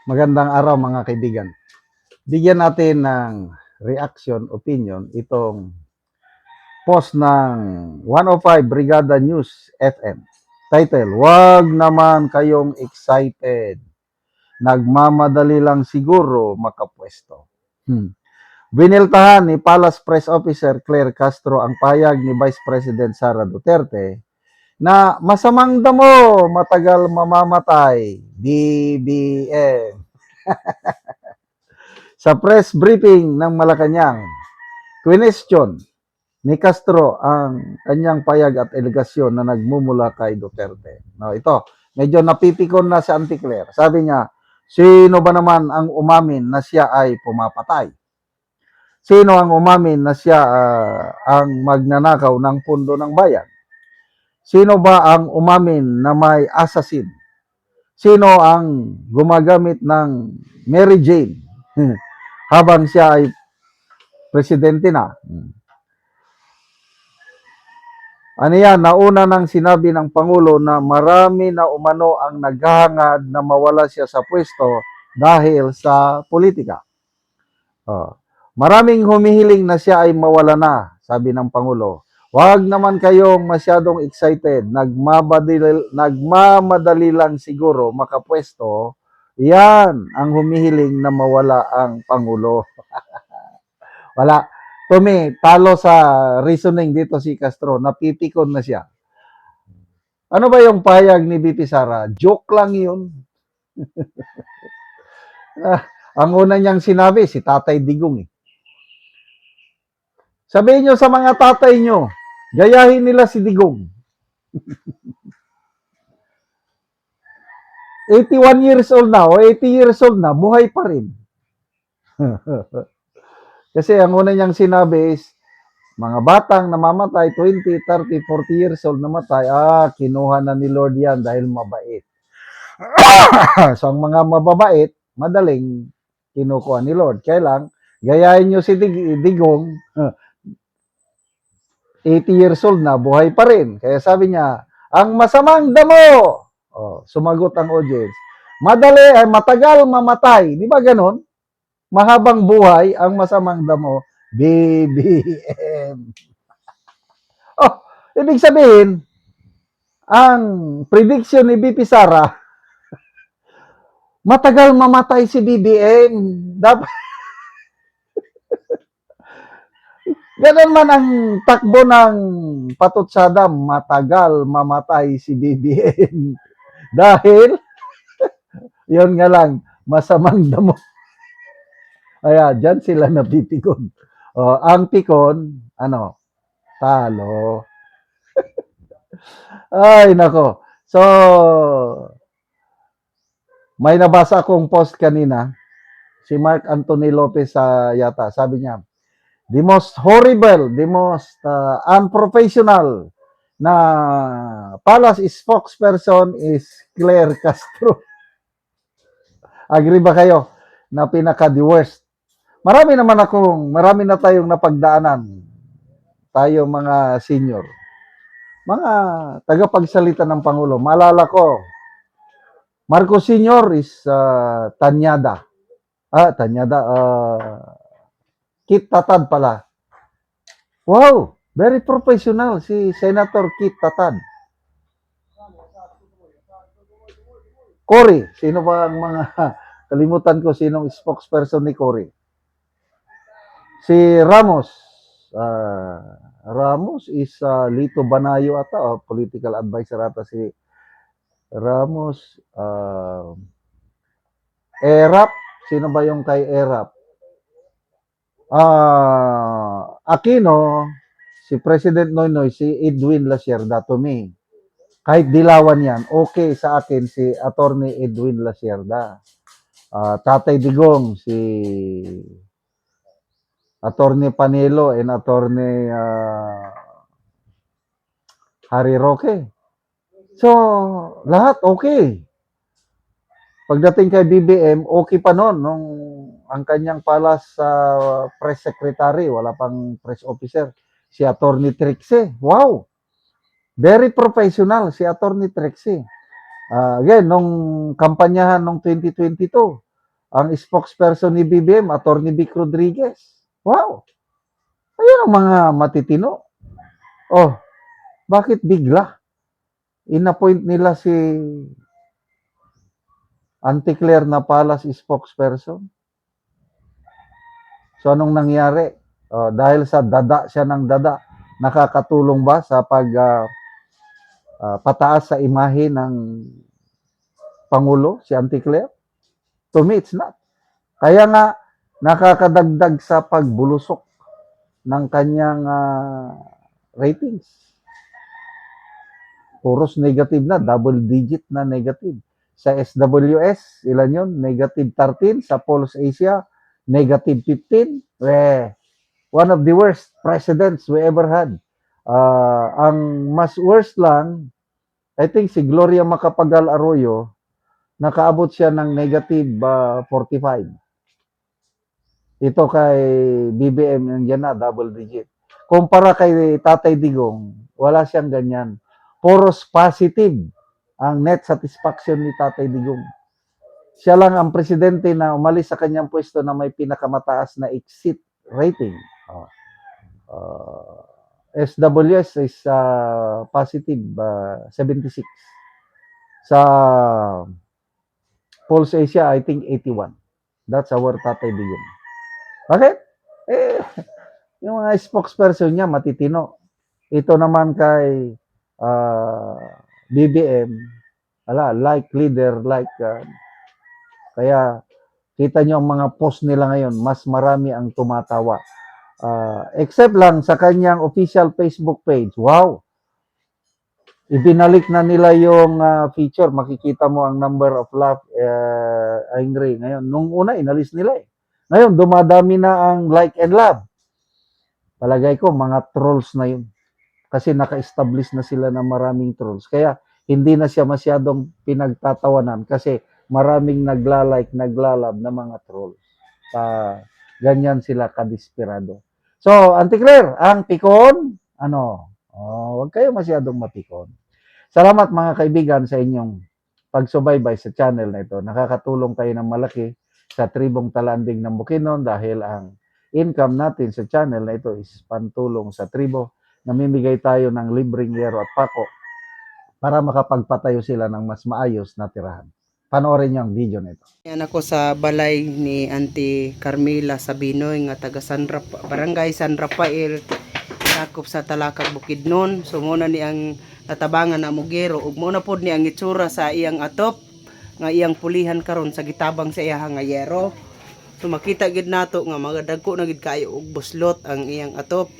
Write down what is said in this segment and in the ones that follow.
Magandang araw mga kaibigan. Bigyan natin ng reaction, opinion itong post ng 105 Brigada News FM. Title, "Wag naman kayong excited. Nagmamadali lang siguro makapwesto." Biniltahan ni Palace Press Officer Claire Castro ang payag ni Vice President Sara Duterte na masamang damo, matagal mamamatay. BBM. Sa press briefing ng Malacanang, question ni Castro ang kanyang payag at elegasyon na nagmumula kay Duterte. No, ito, medyo napipikon na si Auntie Claire. Sabi niya, sino ba naman ang umamin na siya ay pumapatay? Sino ang umamin na siya ang magnanakaw ng pundo ng bayan? Sino ba ang umamin na may assassin? Sino ang gumagamit ng Mary Jane habang siya ay presidente na? Ano yan, nauna nang sinabi ng Pangulo na marami na umano ang naghahangad na mawala siya sa pwesto dahil sa politika. Maraming humihiling na siya ay mawala na, sabi ng Pangulo. Huwag naman kayong masyadong excited, nagmamadali lang siguro makapwesto. Yan ang humihiling na mawala ang Pangulo. Wala. To me, talo sa reasoning dito si Castro, napipikon na siya. Ano ba yung payag ni BP Sara? Joke lang yun. Ang una niyang sinabi, si Tatay Digong. Sabihin nyo sa mga tatay nyo, gayahin nila si Digong. 81 years old na o 80 years old na, buhay pa rin. Kasi ang una niyang sinabi is, mga batang namamatay, 20, 30, 40 years old namatay, kinuha na ni Lord yan dahil mabait. So, ang mga mababait, madaling kinukuha ni Lord. Kaya lang, gayahin nyo si Digong, 80 years old na, buhay pa rin. Kaya sabi niya, ang masamang damo, sumagot ang audience, matagal mamatay. Di ba ganon? Mahabang buhay, ang masamang damo, BBM. Ibig sabihin, ang prediction ni BP Sara, matagal mamatay si BBM. Dapat ganon man ang takbo ng patutsada, matagal mamatay si BBM. Dahil, yun nga lang, masamang damo. Kaya, dyan sila napipikon. Ang pikon, talo. Ay, nako. So, may nabasa akong post kanina, si Mark Anthony Lopez yata, sabi niya, the most horrible, the most unprofessional na Palace spokesperson is Claire Castro. Agree ba kayo na pinaka-the worst? Marami na tayong napagdaanan, tayo mga senior, mga tagapagsalita ng Pangulo. Maalala ko, Marcos Senior is Tanyada. Kit Tatad pala. Wow, very professional si Senator Kit Tatad. Cory, sino ba ang mga kalimutan ko sinong spokesperson ni Cory? Si Ramos. Ramos is Lito Banayo ata, political advisor ata si Ramos. Erap, sino ba yung kay Erap? Aquino, si President Noynoy, si Edwin Lasierda, to me. Kahit dilawan yan, okay sa akin si Attorney Edwin Lasierda. Tatay Digong, si Attorney Panelo and Attorney Harry Roque. So, lahat okay. Pagdating kay BBM, okay pa noon nung ang kanyang palas press secretary, wala pang press officer, si Attorney Trixie. Wow! Very professional si Attorney Trixie. Again, nung kampanyahan nung 2022, ang spokesperson ni BBM, Attorney Vic Rodriguez. Wow! Ayun ang mga matitino. Oh, bakit bigla? Inappoint nila si Auntie Claire na Palace spokesperson. So anong nangyari? Dahil sa dada siya ng dada, nakakatulong ba sa pataas sa imahe ng Pangulo, si Auntie Claire? To me, it's not. Kaya nga, nakakadagdag sa pagbulusok ng kanyang ratings. Puros negative na, double digit na negative. Sa SWS, ilan yun? Negative 13. Sa Pulse Asia, negative 15. One of the worst presidents we ever had. Ang mas worst lang, I think si Gloria Macapagal Arroyo, nakaabot siya ng negative 45. Ito kay BBM, nandiyan na, double digit. Kumpara kay Tatay Digong, wala siyang ganyan. Puros positive ang net satisfaction ni Tatay Digong. Siya lang ang presidente na umalis sa kanyang pwesto na may pinakamataas na exit rating. SWS is positive 76. Sa Pulse Asia, I think 81. That's our Tatay Digong. Bakit? Yung mga spokesperson niya, matitino. Ito naman kay BBM, like leader, kaya kita nyo ang mga post nila ngayon, mas marami ang tumatawa. Except lang sa kanyang official Facebook page. Wow! Ibinalik na nila yung feature. Makikita mo ang number of laugh, angry. Ngayon, nung una, inalis nila eh. Ngayon, dumadami na ang like and love. Palagay ko, mga trolls na yun. Kasi naka-establish na sila ng maraming trolls. Kaya, hindi na siya masyadong pinagtatawanan kasi maraming nagla-like, nagla-love na mga trolls. Ganyan sila kadesperado. So, Auntie Claire, ang pikon, huwag kayo masyadong mapikon. Salamat mga kaibigan sa inyong pagsubaybay sa channel na ito. Nakakatulong kayo ng malaki sa tribong Talanding ng Bukidnon dahil ang income natin sa channel na ito is pantulong sa tribo. Namimigay tayo ng libreng yero at pako para makapagpatayo sila ng mas maayos na tirahan. Panoorin niyo ang video nito. Yan ako sa balay ni Auntie Carmela Sabinoy nga taga Barangay San Rafael, sakop sa Talakag Bukidnon. So muna ni ang natabangan na mugero ug muna pod ni ang itsura sa iyang atop nga iyang pulihan karon sa gitabang sa iyang nga yero. So makita gid nato nga mga dagko na gid kayo og buslot ang iyang atop.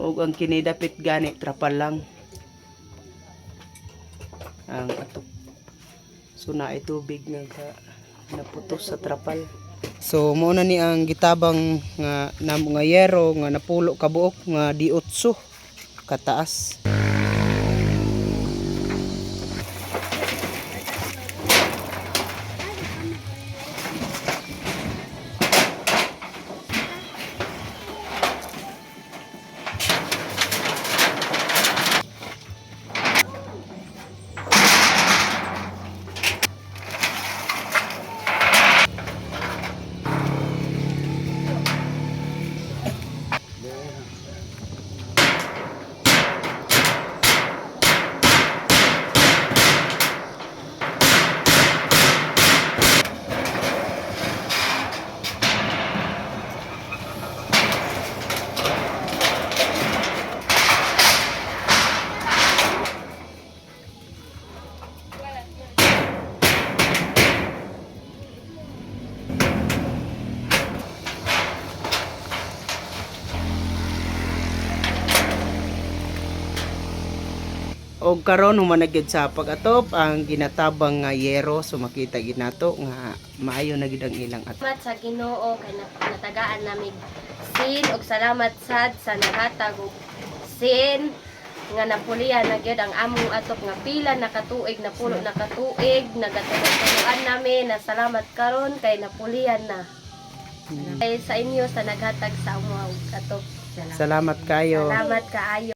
Og ang kinidapit gani trapal lang ang atop. So na tubig nga naputos sa trapal. So mo na ni ang gitabang nga yero nga napulo ka buok nga di 8 kataas. Og karon humanagid sa pag-atop ang ginatabang nga yero, so makita gid nato nga maayo na gid ang ilang atop. Salamat sa Ginoo kay natagaan namig sin og salamat sad sa naghatag og sin nga napulian na gyud ang among atop nga pila nakatuig napulo nakatuig nagatulungan namin na salamat karon kay napulian na. Kay sa inyo sa naghatag sa among atop. Salamat kayo. Salamat kaayo.